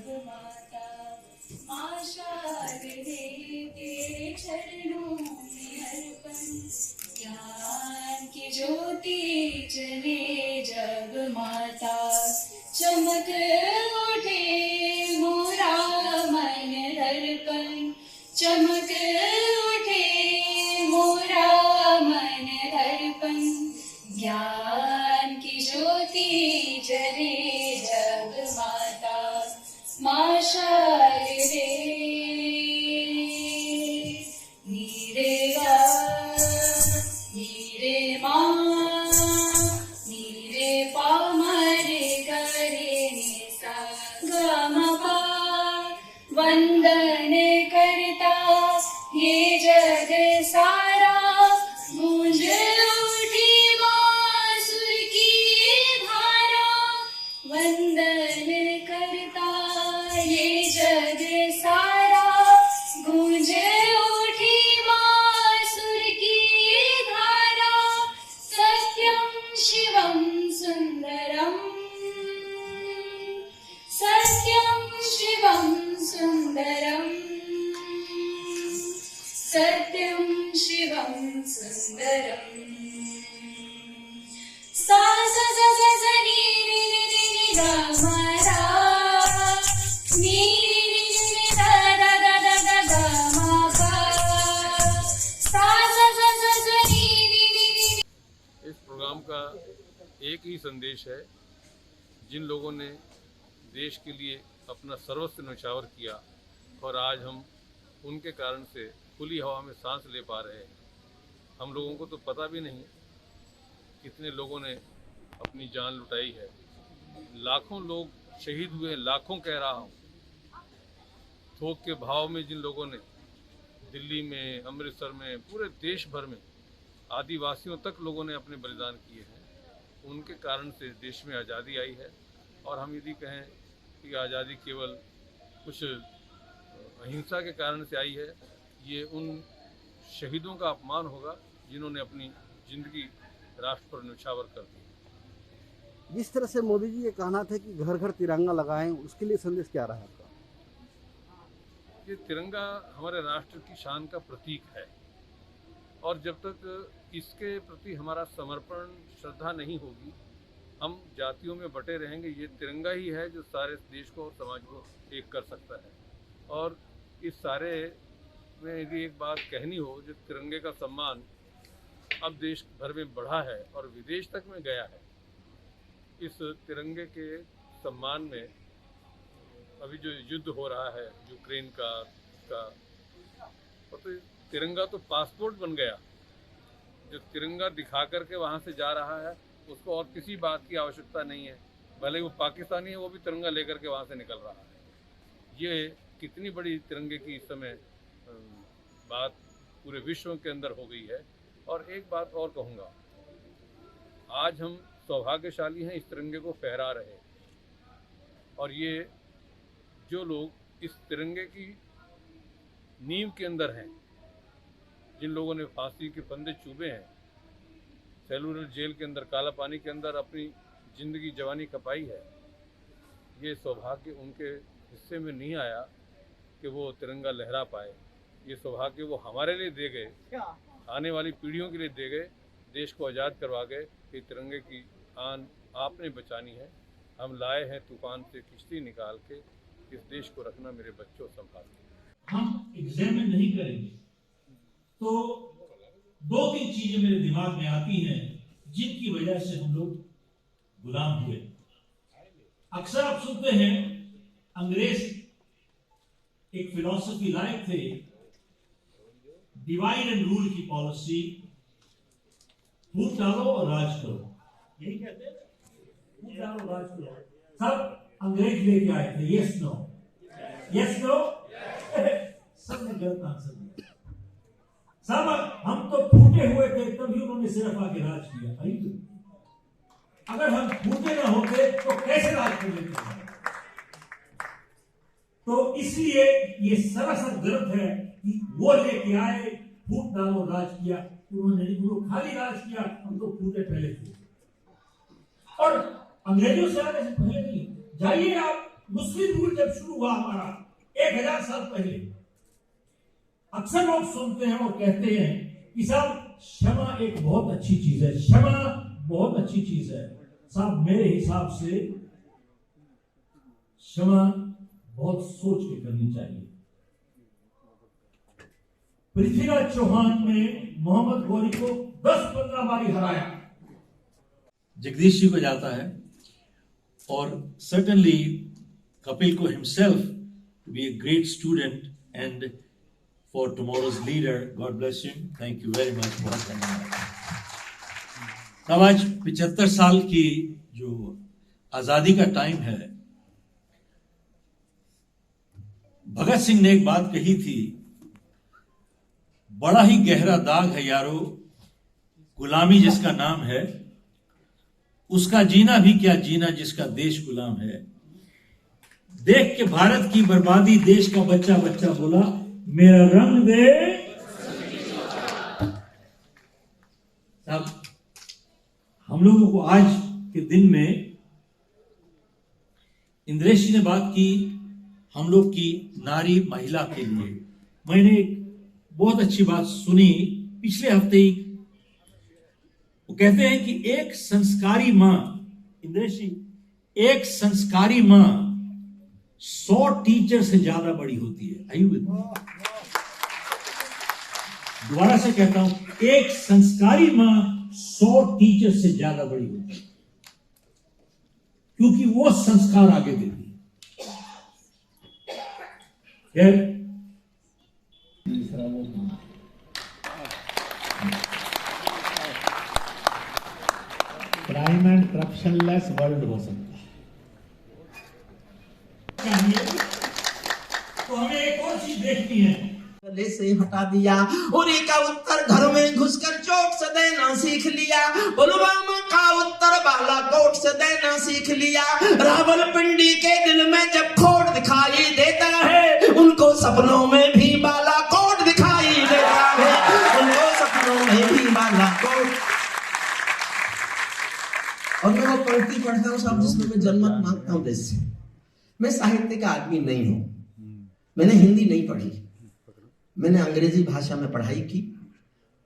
जगमाता माँ शारदे तेरे चरणों में अर्पण ज्ञान की ज्योति जले जगमाता चमक उठे मोरा मन दर्पण चमक उठे मोरा मन दर्पण ज्ञान की ज्योति जले जगमाता माँ शारदे नीरे गा नीरे माँ नीरे पा मरे गरे निसा गा मा पा वंदन करता ये जग सारा गूंज उठी बांसुर की धारा वंदन करता ये जग सारा गूंज उठी बांसुर की धारा सत्यम शिवम सुंदरम सत्यम शिवम सुंदरम सत्यम शिवम सुंदरम सा सा सा सा सा नी नी नी नी नी गा मा रा नी नी नी नी दा दा दा दा दा गा मा पा सा सा सा सा सा नी नी नी नी। इस प्रोग्राम का एक ही संदेश है, जिन लोगों ने देश के लिए अपना सर्वस्व न्यौछावर किया और आज हम उनके कारण से खुली हवा में सांस ले पा रहे हैं। हम लोगों को तो पता भी नहीं कितने लोगों ने अपनी जान लुटाई है। लाखों लोग शहीद हुए, लाखों कह रहा हूँ। थोक के भाव में जिन लोगों ने दिल्ली में, अमृतसर में, पूरे देश भर में आदिवासियों तक लोगों ने अपने बलिदान किए हैं, उनके कारण से देश में आज़ादी आई है। और हम यदि कहें कि आज़ादी केवल कुछ अहिंसा के कारण से आई है, ये उन शहीदों का अपमान होगा जिन्होंने अपनी ज़िंदगी राष्ट्र पर न्यौछावर कर दी। जिस तरह से मोदी जी ये कहना था कि घर घर तिरंगा लगाएं, उसके लिए संदेश क्या रहा आपका? ये तिरंगा हमारे राष्ट्र की शान का प्रतीक है और जब तक इसके प्रति हमारा समर्पण, श्रद्धा नहीं होगी, हम जातियों में बटे रहेंगे। ये तिरंगा ही है जो सारे देश को और समाज को एक कर सकता है। और इस सारे में यदि एक बात कहनी हो, जो तिरंगे का सम्मान अब देश भर में बढ़ा है और विदेश तक में गया है, इस तिरंगे के सम्मान में अभी जो युद्ध हो रहा है यूक्रेन का, और तो तिरंगा तो पासपोर्ट बन गया। जो तिरंगा दिखा करके वहाँ से जा रहा है, उसको और किसी बात की आवश्यकता नहीं है। भले वो पाकिस्तानी है, वो भी तिरंगा लेकर के वहाँ से निकल रहा है। ये कितनी बड़ी तिरंगे की इस समय बात पूरे विश्व के अंदर हो गई है। और एक बात और कहूँगा, आज हम सौभाग्यशाली हैं, इस तिरंगे को फहरा रहे हैं। और ये जो लोग इस तिरंगे की नींव के अंदर हैं, जिन लोगों ने फांसी के फंदे चूबे हैं, सेलुलर जेल के अंदर, काला पानी के अंदर अपनी ज़िंदगी जवानी खपाई है, ये सौभाग्य उनके हिस्से में नहीं आया कि वो तिरंगा लहरा पाए। ये सौभाग्य वो हमारे लिए दे गए, आने वाली पीढ़ियों के लिए दे गए, देश को आज़ाद करवा गए कि तिरंगे की आन आपने बचानी है। हम लाए हैं तूफान से किश्ती निकाल के, इस देश को रखना मेरे बच्चों संभाल के। हम एग्जामिन नहीं करेंगे तो दो तीन चीजें मेरे दिमाग में आती हैं जिनकी वजह से हम लोग गुलाम हुए। अक्सर आप सुनते हैं अंग्रेज एक फिलॉसफी लाए थे, डिवाइड एंड रूल की पॉलिसी, फूट डालो और राज करो, यही कहते हैं, फूट डालो राज करो। सब अंग्रेज लेके आए थे, यस नो, यस नो, सबने गलत आंसर दिया। सब हम तो फूटे हुए थे, तभी उन्होंने सिर्फ आके राज किया। अगर हम फूटे ना होते तो कैसे राज कर लेते? तो इसलिए ये सरासर गलत है कि वो लेके आए, फूट डालो राज किया। उन्होंने खाली राज किया, हम तो फूटे पहले थे। और अंग्रेजों से आने से पहले नहीं, जाइए आप मुस्लिम रूल जब शुरू हुआ हमारा 1000 साल पहले, अक्सर लोग सुनते हैं और कहते हैं कि साहब क्षमा एक बहुत अच्छी चीज है, क्षमा बहुत अच्छी चीज है। साहब मेरे हिसाब से क्षमा बहुत सोच के करनी चाहिए। पृथ्वीराज चौहान ने मोहम्मद गौरी को 10-15 बारी हराया। जगदीश जी को जाता है और certainly Kapil को himself to be a great student and for tomorrow's leader. God bless him. Thank you very much. बहुत धन्यवाद। अब आज 75 साल की जो आजादी का टाइम है, भगत सिंह ने एक बात कही थी, बड़ा ही गहरा दाग है यारो, गुलामी जिसका नाम है, उसका जीना भी क्या जीना जिसका देश गुलाम है। देख के भारत की बर्बादी देश का बच्चा बच्चा बोला, मेरा रंग दे। अब हम लोगों को आज के दिन में इंद्रेश जी ने बात की हम लोग की नारी महिला के लिए। मैंने एक बहुत अच्छी बात सुनी पिछले हफ्ते ही। वो कहते हैं कि एक संस्कारी मां, इंद्रेश जी, एक संस्कारी मां 100 टीचर से ज्यादा बड़ी होती है। आयु दोबारा से कहता हूं, एक संस्कारी मां 100 टीचर से ज्यादा बड़ी होती है, क्योंकि वो संस्कार आगे देती है। Crime and corruption less world हो सकता है। तो हमें एक और चीज देखनी है। गले से हटा दिया और एक का उत्तर घर में घुसकर चोट से देना सीख लिया। पुलवामा का उत्तर बालाकोट से देना सीख लिया। रावलपिंडी के दिल में जब खोट दिखाई देता है, उनको सपनों में भी बालाकोट दिखाई देता है, उनको सपनों में भी बालाकोट। और मैं वो पंक्ति पढ़ता हूँ सब, जिसमें मैं जन्मत मांगता हूँ देश से। मैं साहित्य का आदमी नहीं हूं, मैंने हिंदी नहीं पढ़ी, मैंने अंग्रेजी भाषा में पढ़ाई की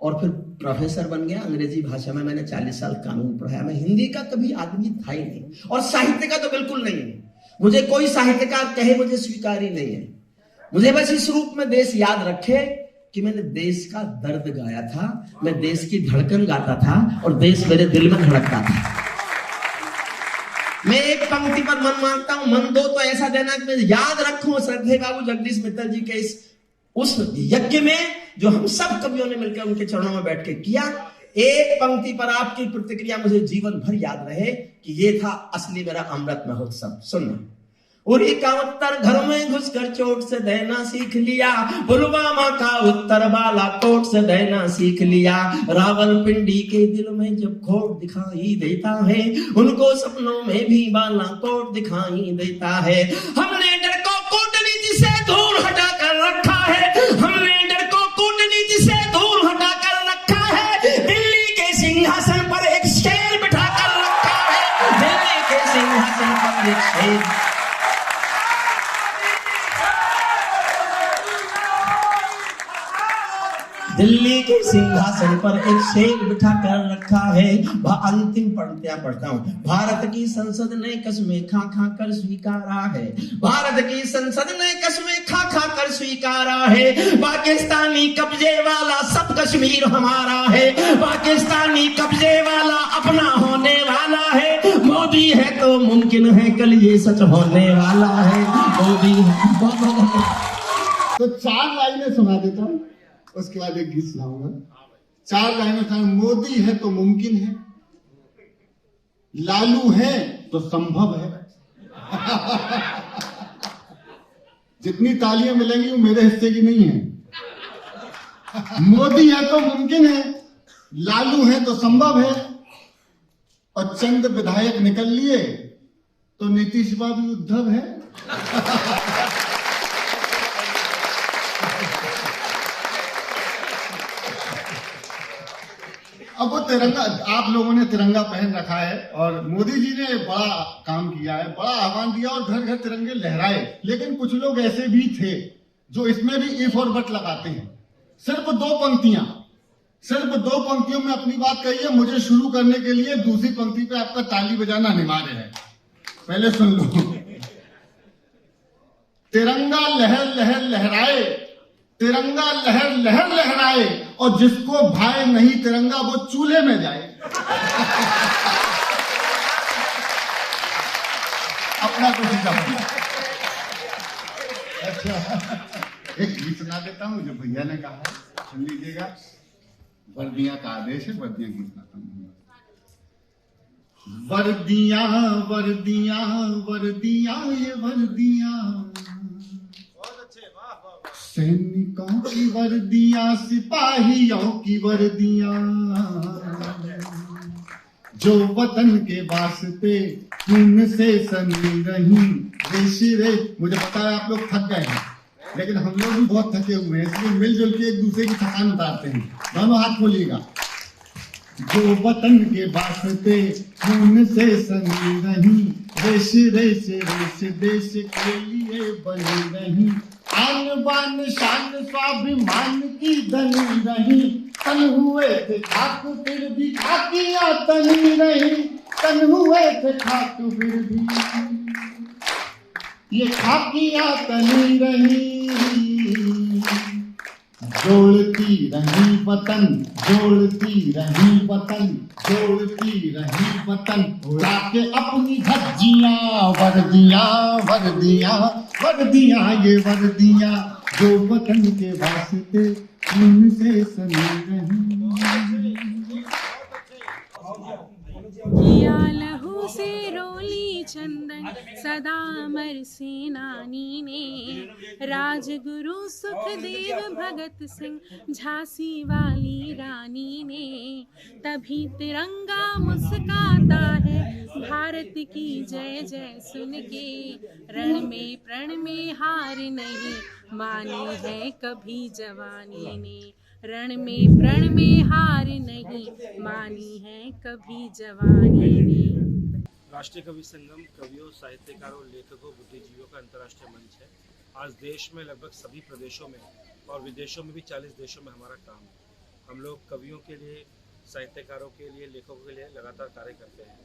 और फिर प्रोफेसर बन गया। अंग्रेजी भाषा में मैंने 40 साल कानून पढ़ाया। मैं हिंदी का कभी आदमी था ही नहीं और साहित्य का तो बिल्कुल नहीं है। मुझे कोई साहित्यकार कहे मुझे स्वीकार ही नहीं है। मुझे बस इस रूप में देश याद रखे कि मैंने देश का दर्द गाया था, मैं देश की धड़कन गाता था और देश मेरे दिल में धड़कता था। मैं एक पंक्ति पर मन मांगता हूं, मन दो तो ऐसा देना कि मैं याद रखूं श्रद्धेय बाबू जगदीश मित्तल जी के उस यज्ञ में जो हम सब कवियों ने मिलकर उनके चरणों में बैठ के किया। एक पंक्ति पर आपकी प्रतिक्रिया मुझे जीवन भर याद रहे कि ये था असली मेरा अमृत महोत्सव। सुनना। उरी का उत्तर घर में घुसकर चोट से देना सीख लिया। पुलवामा का उत्तर बालाकोट से देना सीख लिया। रावलपिंडी के दिल में जब खोट दिखाई देता है, उनको सपनों में भी बालाकोट दिखाई देता है। हमने डर को कूटनीति से दूर हटा कर रखा है, हमने डर को कूटनीति से दूर हटा कर रखा है। दिल्ली के सिंहासन पर एक शेर बिठा कर रखा है, दिल्ली के सिंहासन पर एक शेर। दिल्ली के सिंहासन पर एक शेर बिठा कर रखा है। अंतिम पंक्तियां पढ़ता हूं। भारत की संसद ने कस्में खा खा कर स्वीकारा है, भारत की संसद ने कस्में खा खा कर स्वीकारा है। पाकिस्तानी कब्जे वाला सब कश्मीर हमारा है, पाकिस्तानी कब्जे वाला अपना होने वाला है। मोदी है तो मुमकिन है कल ये सच होने वाला है। मोदी तो 4 लाइनें सुना देता हूँ, उसके बाद एक गीत सुनाऊंगा। 4 लाइनें था। मोदी है तो मुमकिन है, लालू है तो संभव है। जितनी तालियां मिलेंगी वो मेरे हिस्से की नहीं है। मोदी है तो मुमकिन है, लालू है तो संभव है, और चंद विधायक निकल लिए तो नीतीश बाबू उद्धव है। अब वो तिरंगा, आप लोगों ने तिरंगा पहन रखा है और मोदी जी ने बड़ा काम किया है, बड़ा आह्वान दिया और घर घर तिरंगे लहराए। लेकिन कुछ लोग ऐसे भी थे जो इसमें भी इफ और बट लगाते हैं। सिर्फ दो पंक्तियों में अपनी बात कही है। मुझे शुरू करने के लिए दूसरी पंक्ति पे आपका ताली बजाना अनिवार्य है। पहले सुन लो। तिरंगा लहर लहर लहराए, तिरंगा लहर लहर लहराए, और जिसको भाए नहीं तिरंगा वो चूल्हे में जाए। अपना कुछ समझ। अच्छा, एक गीत सुना देता हूं जो भैया ने कहा है, सुन लीजिएगा। वर्दियां का आदेश है, वर्दियां गीत सुनाता हूं। वर्दियां वर्दियां वर्दियां ये वर्दियां, सैनिकों की वर्दियां, सिपाहियों की वर्दियां, जो वतन के वास्ते खून से सनी रही देश रे। मुझे पता है आप लोग थक गए हैं, लेकिन हम लोग भी बहुत थके हुए हैं, इसलिए मिलजुल के एक दूसरे की थकान उतारते हैं। दोनों हाथ खोलिएगा। जो वतन के वास्ते खून से सनी रही देश रेश रेश देश के लिए बनी रही, आन बान शान स्वाभिमान की धनी रही, तन हुए थे खाक फिर भी खाकियां तनी रही, तन हुए थे खाक फिर भी ये खाकियां तनी रही, जोड़ती रही वतन, जोड़ती रही वतन, जोड़ती रही वतन, उड़ा के अपनी धज्जियां, वर्दियां वर्दियां वर्दियां ये वर्दियां, जो वतन के वास्ते खून से सनी रही। किया लहू से रोली चंदन सदा अमर सेनानी ने, राजगुरु सुखदेव भगत सिंह झांसी वाली रानी ने, तभी तिरंगा मुस्काता है भारत की जय जय सुन के, रण में प्रण में हार नहीं मानी है कभी जवानी ने, रण में प्रण में हार नहीं मानी है कभी जवानी ने। राष्ट्रीय कवि संगम कवियों, साहित्यकारों, लेखकों, बुद्धिजीवियों का अंतर्राष्ट्रीय मंच है। आज देश में लगभग सभी प्रदेशों में और विदेशों में भी 40 देशों में हमारा काम है। हम लोग कवियों के लिए, साहित्यकारों के लिए, लेखकों के लिए लगातार कार्य करते हैं।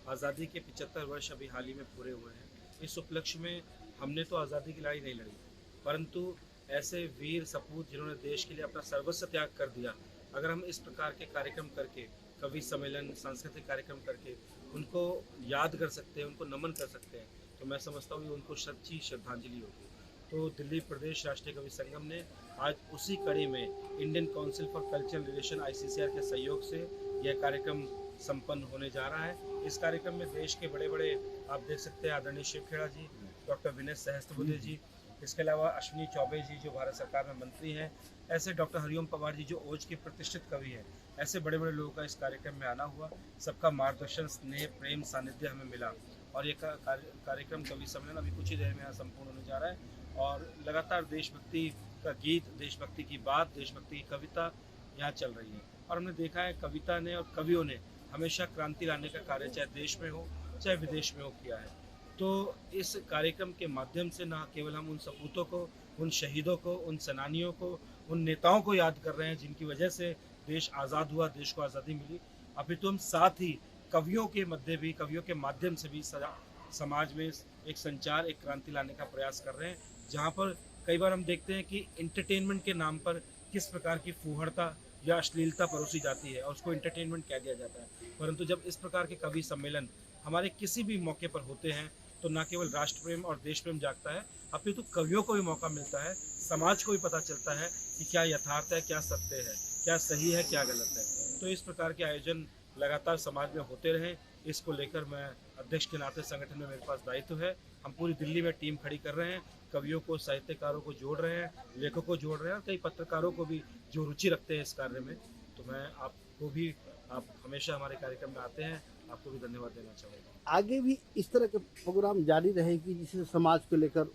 आज़ादी के 75 वर्ष अभी हाल ही में पूरे हुए हैं। इस उपलक्ष्य में हमने तो आज़ादी की लड़ाई नहीं लड़ी, परंतु ऐसे वीर सपूत जिन्होंने देश के लिए अपना सर्वस्व त्याग कर दिया, अगर हम इस प्रकार के कार्यक्रम करके, कवि सम्मेलन, सांस्कृतिक कार्यक्रम करके उनको याद कर सकते हैं, उनको नमन कर सकते हैं, तो मैं समझता हूँ कि उनको सच्ची श्रद्धांजलि होगी। तो दिल्ली प्रदेश राष्ट्रीय कवि संगम ने आज उसी कड़ी में Indian council for cultural relation ICCR के सहयोग से यह कार्यक्रम संपन्न होने जा रहा है। इस कार्यक्रम में देश के बड़े बड़े आप देख सकते हैं, आदरणीय शिव खेड़ा जी, डॉक्टर विनय सहस्त्रबुद्धे जी, इसके अलावा अश्विनी चौबे जी जो भारत सरकार में मंत्री हैं, ऐसे डॉक्टर हरिओम पवार जी जो ओज के प्रतिष्ठित कवि हैं, ऐसे बड़े बड़े लोगों का इस कार्यक्रम में आना हुआ। सबका मार्गदर्शन, स्नेह, प्रेम, सानिध्य हमें मिला और ये कार्यक्रम कवि सम्मेलन अभी कुछ ही देर में यहाँ संपूर्ण होने जा रहा है। और लगातार देशभक्ति का गीत, देशभक्ति की बात, देशभक्ति की कविता यहाँ चल रही है। और हमने देखा है कविता ने और कवियों ने हमेशा क्रांति लाने का कार्य चाहे देश में हो चाहे विदेश में हो किया है। तो इस कार्यक्रम के माध्यम से न केवल हम उन सपूतों को, उन शहीदों को, उन सेनानियों को, उन नेताओं को याद कर रहे हैं जिनकी वजह से देश आज़ाद हुआ, देश को आज़ादी मिली, अपितु हम साथ ही कवियों के मध्य भी, कवियों के माध्यम से भी समाज में एक संचार, एक क्रांति लाने का प्रयास कर रहे हैं। जहाँ पर कई बार हम देखते हैं कि एंटरटेनमेंट के नाम पर किस प्रकार की फूहड़ता या अश्लीलता परोसी जाती है और उसको एंटरटेनमेंट कह दिया जाता है, परंतु जब इस प्रकार के कवि सम्मेलन हमारे किसी भी मौके पर होते हैं तो न केवल राष्ट्र प्रेम और देश प्रेम जागता है, अपितु कवियों को भी मौका मिलता है, समाज को भी पता चलता है कि क्या यथार्थ है, क्या सत्य है, क्या सही है, क्या गलत है। तो इस प्रकार के आयोजन लगातार समाज में होते रहें, इसको लेकर मैं अध्यक्ष के नाते संगठन में मेरे पास दायित्व है। हम पूरी दिल्ली में टीम खड़ी कर रहे हैं, कवियों को, साहित्यकारों को जोड़ रहे हैं, लेखकों को जोड़ रहे हैं और कई पत्रकारों को भी जो रुचि रखते हैं इस कार्य में। तो मैं आपको भी, आप हमेशा हमारे कार्यक्रम में आते हैं, आपको भी धन्यवाद देना चाहूँगा। आगे भी इस तरह के प्रोग्राम जारी रहेगी जिससे समाज को लेकर?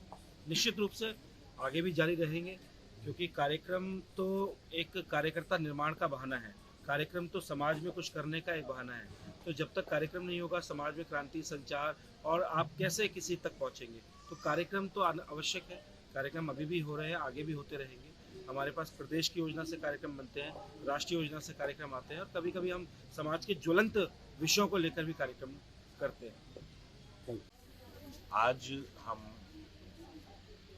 निश्चित रूप से आगे भी जारी रहेंगे, क्योंकि कार्यक्रम तो एक कार्यकर्ता निर्माण का बहाना है। कार्यक्रम तो समाज में कुछ करने का एक बहाना है। तो जब तक कार्यक्रम नहीं होगा समाज में क्रांति, संचार और आप कैसे किसी तक पहुंचेंगे। तो कार्यक्रम तो आवश्यक है। कार्यक्रम अभी भी हो रहे हैं, आगे भी होते रहेंगे। हमारे पास प्रदेश की योजना से कार्यक्रम बनते हैं, राष्ट्रीय योजना से कार्यक्रम आते हैं और कभी कभी हम समाज के ज्वलंत विषयों को लेकर भी कार्यक्रम करते हैं। आज हम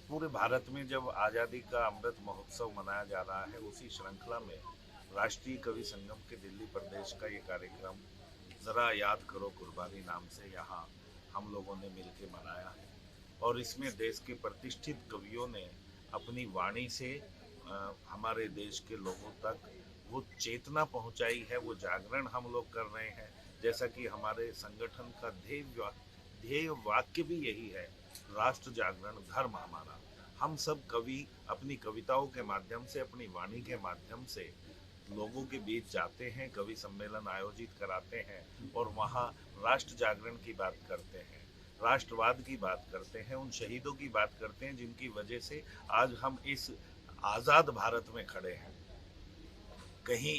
पूरे भारत में जब आज़ादी का अमृत महोत्सव मनाया जा रहा है, उसी श्रृंखला में राष्ट्रीय कवि संगम के दिल्ली प्रदेश का ये कार्यक्रम ज़रा याद करो कुर्बानी नाम से यहाँ हम लोगों ने मिलकर मनाया है। और इसमें देश के प्रतिष्ठित कवियों ने अपनी वाणी से हमारे देश के लोगों तक वो चेतना पहुंचाई है, वो जागरण हम लोग कर रहे हैं। जैसा कि हमारे संगठन का ध्येय वाक्य भी यही है, राष्ट्र जागरण धर्म हमारा। हम सब कवि अपनी कविताओं के माध्यम से, अपनी वाणी के माध्यम से लोगों के बीच जाते हैं, कवि सम्मेलन आयोजित कराते हैं और वहाँ राष्ट्र जागरण की बात करते हैं, राष्ट्रवाद की बात करते हैं, उन शहीदों की बात करते हैं जिनकी वजह से आज हम इस आज़ाद भारत में खड़े हैं। कहीं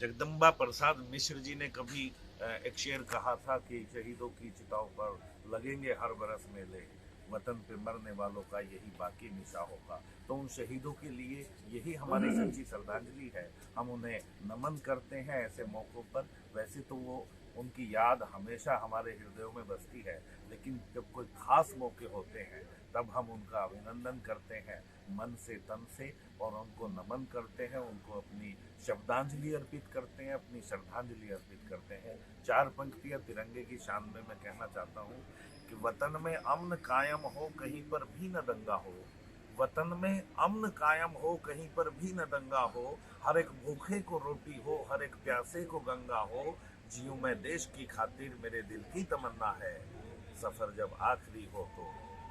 जगदम्बा प्रसाद मिश्र जी ने कभी एक शेर कहा था कि शहीदों की चिताओं पर लगेंगे हर बरस मेले, वतन पे मरने वालों का यही बाकी निशा होगा। तो उन शहीदों के लिए यही हमारी सच्ची श्रद्धांजलि है। हम उन्हें नमन करते हैं ऐसे मौक़ों पर। वैसे तो वो उनकी याद हमेशा हमारे हृदयों में बसती है, लेकिन जब कोई खास मौके होते हैं तब हम उनका अभिनंदन करते हैं मन से, तन से, और उनको नमन करते हैं, उनको अपनी शब्दांजलि अर्पित करते हैं, अपनी श्रद्धांजलि अर्पित करते हैं। 4 पंक्तियाँ तिरंगे की शान में मैं कहना चाहता हूँ कि वतन में अमन कायम हो, कहीं पर भी न दंगा हो। वतन में अमन कायम हो, कहीं पर भी न दंगा हो। हर एक भूखे को रोटी हो, हर एक प्यासे को गंगा हो। जीऊं मैं देश की खातिर, मेरे दिल की तमन्ना है। सफर जब आखिरी हो तो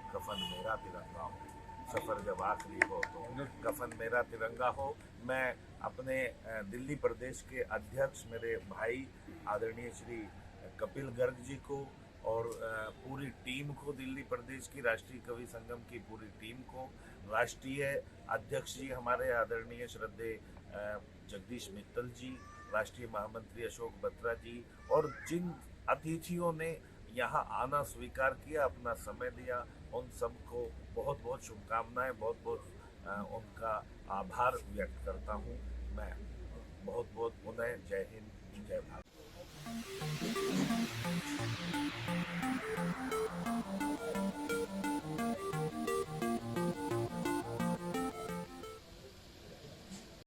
कफन मेरा तिरंगा हो। सफर जब आखिरी हो तो कफन मेरा तिरंगा हो। मैं अपने दिल्ली प्रदेश के अध्यक्ष मेरे भाई आदरणीय श्री कपिल गर्ग जी को और पूरी टीम को, दिल्ली प्रदेश की राष्ट्रीय कवि संगम की पूरी टीम को, राष्ट्रीय अध्यक्ष जी हमारे आदरणीय श्रद्धेय जगदीश मित्तल जी, राष्ट्रीय महामंत्री अशोक बत्रा जी, और जिन अतिथियों ने यहाँ आना स्वीकार किया, अपना समय दिया, उन सबको बहुत बहुत शुभकामनाएं, बहुत बहुत उनका आभार व्यक्त करता हूँ। मैं बहुत बहुत पुनः जय हिंद, जय भारत।